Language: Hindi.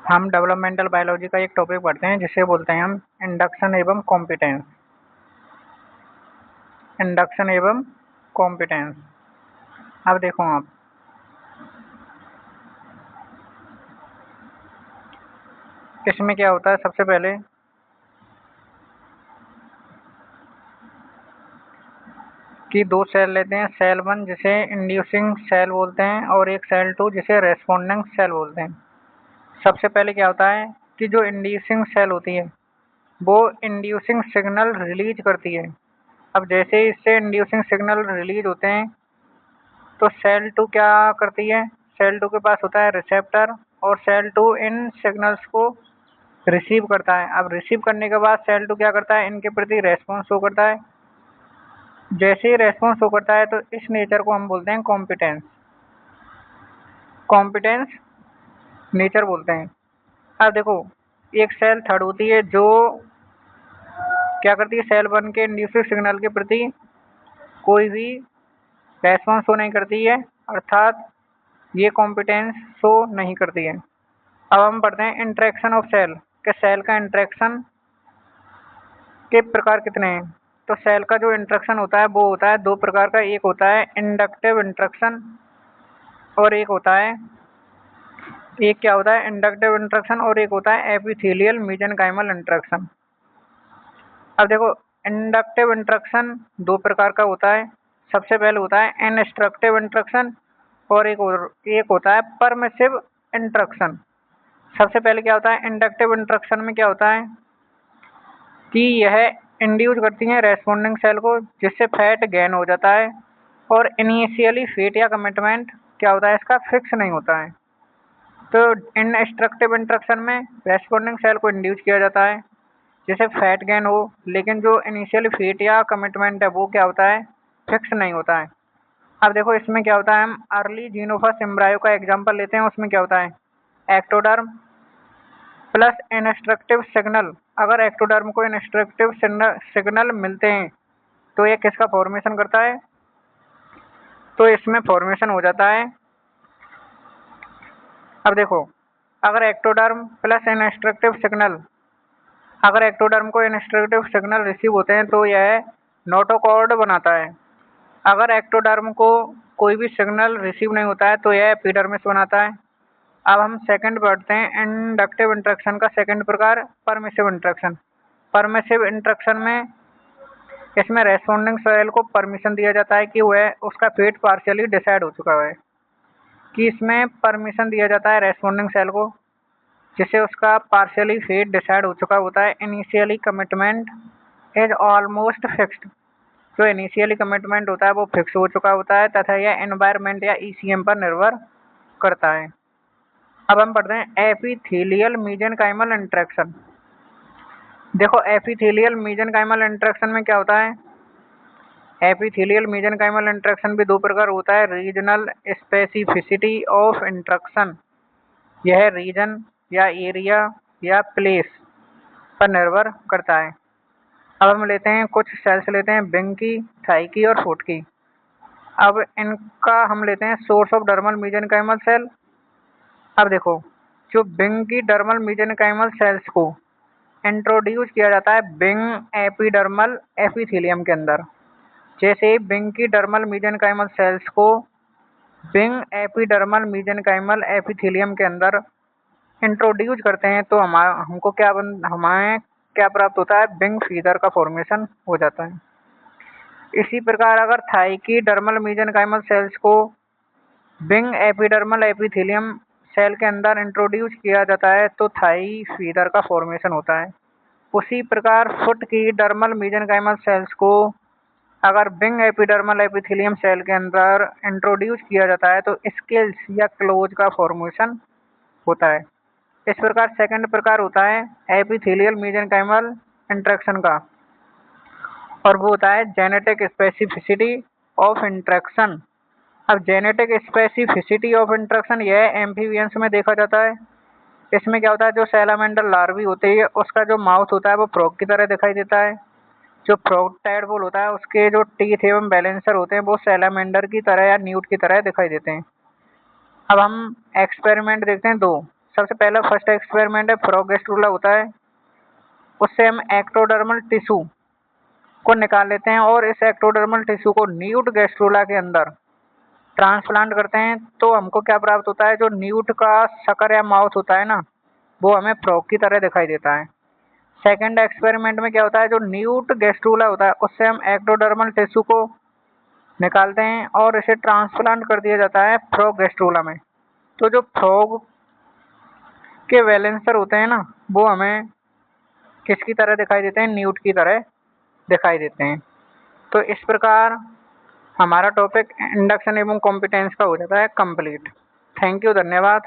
हम डेवलपमेंटल बायोलॉजी का एक टॉपिक पढ़ते हैं जिसे बोलते हैं हम इंडक्शन एवं कॉम्पिटेंस। इंडक्शन एवं कॉम्पिटेंस। अब देखो आप, इसमें क्या होता है। सबसे पहले कि दो सेल लेते हैं, सेल 1 जिसे इंड्यूसिंग सेल बोलते हैं और एक सेल 2 जिसे रेस्पोंडिंग सेल बोलते हैं। सबसे पहले क्या होता है कि जो इंड्यूसिंग सेल होती है वो इंड्यूसिंग सिग्नल रिलीज करती है। अब जैसे ही इससे इंड्यूसिंग सिग्नल रिलीज होते हैं तो सेल 2 क्या करती है, सेल 2 के पास होता है रिसेप्टर और सेल 2 इन सिग्नल्स को रिसीव करता है। अब रिसीव करने के बाद सेल 2 क्या करता है, इनके प्रति रेस्पॉन्स शो करता है। जैसे ही रेस्पॉन्स शो करता है तो इस नेचर को हम बोलते हैं कॉम्पिटेंस। कॉम्पिटेंस नेचर बोलते हैं। अब देखो, एक सेल थर्ड होती है जो क्या करती है, सेल 1 के इंड्यूसिव सिग्नल के प्रति कोई भी रेस्पॉन्स शो नहीं करती है, अर्थात ये कॉम्पिटेंस शो नहीं करती है। अब हम पढ़ते हैं इंटरेक्शन ऑफ सेल के सेल का इंटरेक्शन के प्रकार कितने हैं। तो सेल का जो इंटरेक्शन होता है वो होता है दो प्रकार का, एक होता है इंडक्टिव इंटरेक्शन और एक क्या होता है इंडक्टिव इंटरेक्शन और एक होता है एपिथेलियल मेसेनकाइमल इंटरेक्शन। अब देखो, इंडक्टिव इंटरेक्शन दो प्रकार का होता है। सबसे पहले होता है इनस्ट्रक्टिव इंटरेक्शन और एक होता है परमिसिव इंटरेक्शन। सबसे पहले क्या होता है, इंडक्टिव इंटरेक्शन में क्या होता है कि यह इंड्यूस करती हैं रेस्पोंडिंग सेल को, जिससे फैट गेन हो जाता है और इनिशियली फेट या कमिटमेंट क्या होता है, इसका फिक्स नहीं होता है। तो इनस्ट्रक्टिव इंटरेक्शन में रेस्पोंडिंग सेल को इंड्यूस किया जाता है जिससे फैट गेन हो, लेकिन जो इनिशियल फेट या कमिटमेंट है वो क्या होता है, फिक्स नहीं होता है। अब देखो, इसमें क्या होता है, हम अर्ली जीनोफस एम्ब्रायो का एग्जांपल लेते हैं। उसमें क्या होता है, एक्टोडर्म प्लस इंस्ट्रक्टिव सिग्नल। अगर एक्टोडर्म को इंस्ट्रक्टिव सिग्नल मिलते हैं तो ये किसका फॉर्मेशन करता है, तो इसमें फॉर्मेशन हो जाता है। अब देखो, अगर एक्टोडर्म प्लस इंस्ट्रक्टिव सिग्नल, अगर एक्टोडर्म को इंस्ट्रक्टिव सिग्नल रिसीव होते हैं तो यह नोटोकॉर्ड बनाता है। अगर एक्टोडर्म को कोई भी सिग्नल रिसीव नहीं होता है तो यह एपिडर्मिस बनाता है। अब हम सेकंड पढ़ते हैं इंडक्टिव इंटरेक्शन का सेकंड प्रकार, परमिसिव इंटरेक्शन। परमिसिव इंटरेक्शन में इसमें रेस्पोंडिंग सेल को परमिशन दिया जाता है कि वह उसका फेट पार्शियली डिसाइड हो चुका है, कि इसमें परमिशन दिया जाता है रेस्पोंडिंग सेल को जिससे उसका पार्शियली फेट डिसाइड हो चुका होता है। Initially commitment is almost fixed. जो इनिशियली कमिटमेंट होता है वो फिक्स हो चुका होता है तथा यह एनवायरनमेंट या ईसीएम पर निर्भर करता है। अब हम पढ़ते हैं एपिथेलियल मेसेनकाइमल इंटरेक्शन। देखो, एपिथेलियल मेसेनकाइमल इंटरेक्शन में क्या होता है, एपिथेलियल मेसेनकाइमल इंटरेक्शन भी दो प्रकार होता है। रीजनल स्पेसिफिसिटी ऑफ इंटरेक्शन, यह रीजन या एरिया या प्लेस पर निर्भर करता है। अब हम लेते हैं कुछ सेल्स लेते हैं, बिंग की, थाई की और फुट की। अब इनका हम लेते हैं source of dermal mesenchymal cell. अब देखो, जो बिंग की डर्मल मेसेनकाइमल सेल्स को इंट्रोड्यूस किया जाता है बिंग एपिडर्मल एपिथेलियम के अंदर। जैसे ही बिंग की डर्मल मेसेनकाइमल सेल्स को बिंग एपिडर्मल मेसेनकाइमल एपिथेलियम के अंदर इंट्रोड्यूस करते हैं तो हमें क्या प्राप्त होता है, बिंग फीदर का फॉर्मेशन हो जाता है। इसी प्रकार अगर थाई की डर्मल मेसेनकाइमल सेल्स को बिंग एपिडर्मल एपिथेलियम सेल के अंदर इंट्रोड्यूस किया जाता है तो थाई फीदर का फॉर्मेशन होता है। उसी प्रकार फुट की डर्मल मेसेनकाइमल सेल्स को अगर बिंग एपिडर्मल एपिथेलियम सेल के अंदर इंट्रोड्यूस किया जाता है तो स्किल्स या क्लोज का फॉर्मेशन होता है। इस प्रकार सेकंड प्रकार होता है एपिथेलियल मेसेनकाइमल इंटरेक्शन का, और वो होता है जेनेटिक स्पेसिफिसिटी ऑफ इंटरेक्शन। अब जेनेटिक स्पेसिफिसिटी ऑफ इंटरेक्शन यह एम्फीबियंस में देखा जाता है। इसमें क्या होता है, जो सैलामेंडर लार्वी होती है उसका जो माउथ होता है वो फ्रॉग की तरह दिखाई देता है। जो फ्रॉग टैडपोल होता है उसके जो टीथ एवं बैलेंसर होते हैं वो सैलामेंडर की तरह या न्यूट की तरह दिखाई देते हैं। अब हम एक्सपेरिमेंट देखते हैं दो, सबसे पहला फर्स्ट एक्सपेरिमेंट है, फ्रॉग गैस्ट्रूला होता है, उससे हम एक्टोडर्मल टिश्यू को निकाल लेते हैं और इस एक्टोडर्मल टिश्यू को न्यूट गैस्ट्रूला के अंदर ट्रांसप्लांट करते हैं। तो हमको क्या प्राप्त होता है, जो न्यूट का शकर या माउथ होता है ना, वो हमें फ्रॉग की तरह दिखाई देता है। सेकंड एक्सपेरिमेंट में क्या होता है, जो न्यूट गैस्ट्रूला होता है उससे हम एक्टोडर्मल टिश्यू को निकालते हैं और इसे ट्रांसप्लांट कर दिया जाता है फ्रॉग गैस्ट्रूला में। तो जो फ्रॉग के वैलेंसर होते हैं ना, वो हमें किसकी तरह दिखाई देते हैं, न्यूट की तरह दिखाई देते हैं। तो इस प्रकार हमारा टॉपिक इंडक्शन एवं कॉम्पिटेंस का हो जाता है कंप्लीट। थैंक यू, धन्यवाद।